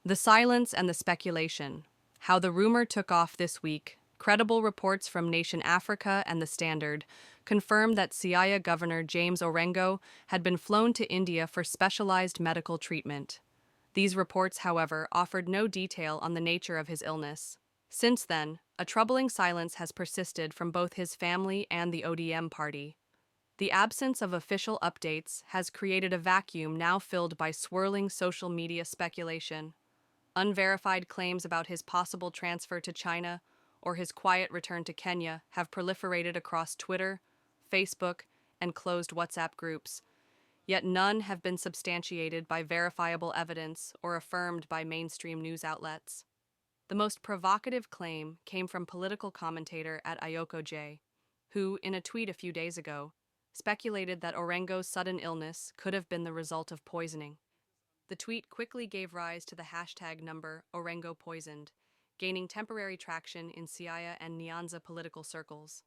The silence and the speculation. How the rumor took off this week. Credible reports from Nation Africa and The Standard confirmed that Siaya Governor James Orengo had been flown to India for specialized medical treatment. These reports, however, offered no detail on the nature of his illness. Since then, a troubling silence has persisted from both his family and the ODM party. The absence of official updates has created a vacuum now filled by swirling social media speculation. Unverified claims about his possible transfer to China or his quiet return to Kenya have proliferated across Twitter, Facebook, and closed WhatsApp groups, yet none have been substantiated by verifiable evidence or affirmed by mainstream news outlets. The most provocative claim came from political commentator at Ayoko J, who, in a tweet a few days ago, speculated that Orengo's sudden illness could have been the result of poisoning. The tweet quickly gave rise to the hashtag number Orengo poisoned, gaining temporary traction in Siaya and Nyanza political circles.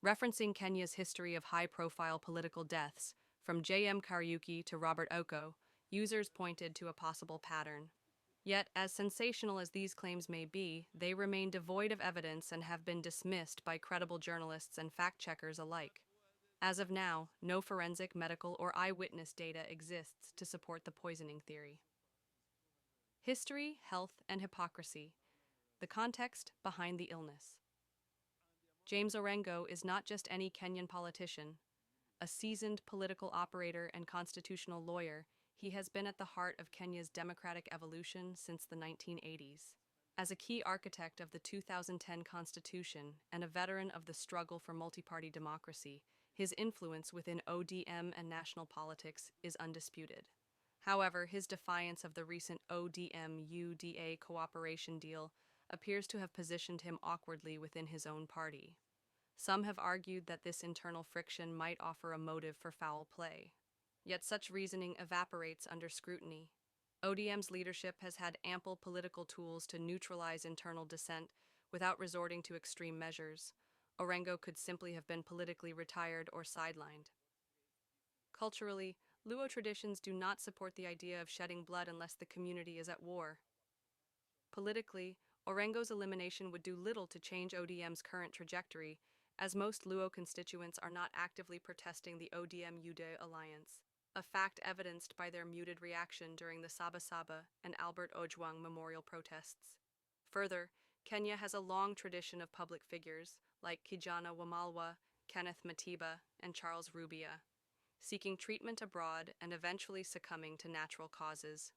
Referencing Kenya's history of high-profile political deaths, from J.M. Kariuki to Robert Oko, users pointed to a possible pattern. Yet, as sensational as these claims may be, they remain devoid of evidence and have been dismissed by credible journalists and fact-checkers alike. As of now, no forensic, medical, or eyewitness data exists to support the poisoning theory. History, health, and hypocrisy. The context behind the illness. James Orengo is not just any Kenyan politician. A seasoned political operator and constitutional lawyer, he has been at the heart of Kenya's democratic evolution since the 1980s. As a key architect of the 2010 Constitution and a veteran of the struggle for multi-party democracy, his influence within ODM and national politics is undisputed. However, his defiance of the recent ODM-UDA cooperation deal appears to have positioned him awkwardly within his own party. Some have argued that this internal friction might offer a motive for foul play. Yet such reasoning evaporates under scrutiny. ODM's leadership has had ample political tools to neutralize internal dissent without resorting to extreme measures. Orengo could simply have been politically retired or sidelined. Culturally, Luo traditions do not support the idea of shedding blood unless the community is at war. Politically, Orengo's elimination would do little to change ODM's current trajectory, as most Luo constituents are not actively protesting the ODM-UDA alliance, a fact evidenced by their muted reaction during the Saba Saba and Albert Ojwang memorial protests. Further, Kenya has a long tradition of public figures, like Kijana Wamalwa, Kenneth Matiba, and Charles Rubia, seeking treatment abroad and eventually succumbing to natural causes.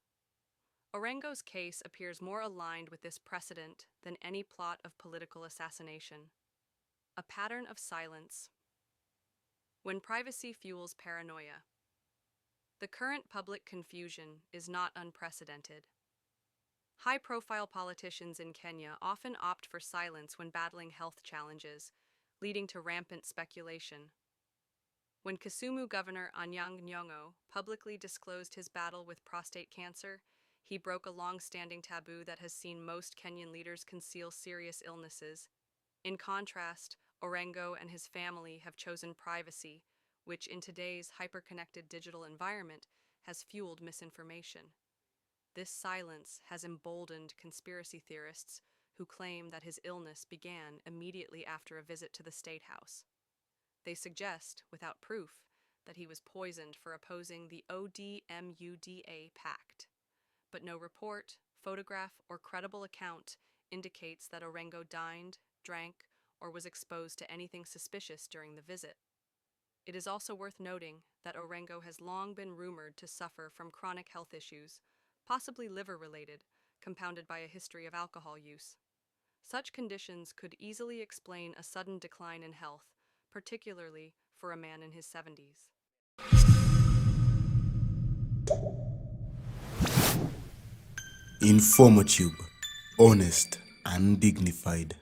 Orengo's case appears more aligned with this precedent than any plot of political assassination. A pattern of silence. When privacy fuels paranoia. The current public confusion is not unprecedented. High-profile politicians in Kenya often opt for silence when battling health challenges, leading to rampant speculation. When Kisumu Governor Anyang' Nyong'o publicly disclosed his battle with prostate cancer, he broke a long-standing taboo that has seen most Kenyan leaders conceal serious illnesses. In contrast, Orengo and his family have chosen privacy, which in today's hyper-connected digital environment has fueled misinformation. This silence has emboldened conspiracy theorists who claim that his illness began immediately after a visit to the Statehouse. They suggest, without proof, that he was poisoned for opposing the ODM-UDA pact. But no report, photograph, or credible account indicates that Orengo dined, drank, or was exposed to anything suspicious during the visit. It is also worth noting that Orengo has long been rumored to suffer from chronic health issues, possibly liver-related, compounded by a history of alcohol use. Such conditions could easily explain a sudden decline in health, particularly for a man in his 70s. Informatube, honest and dignified.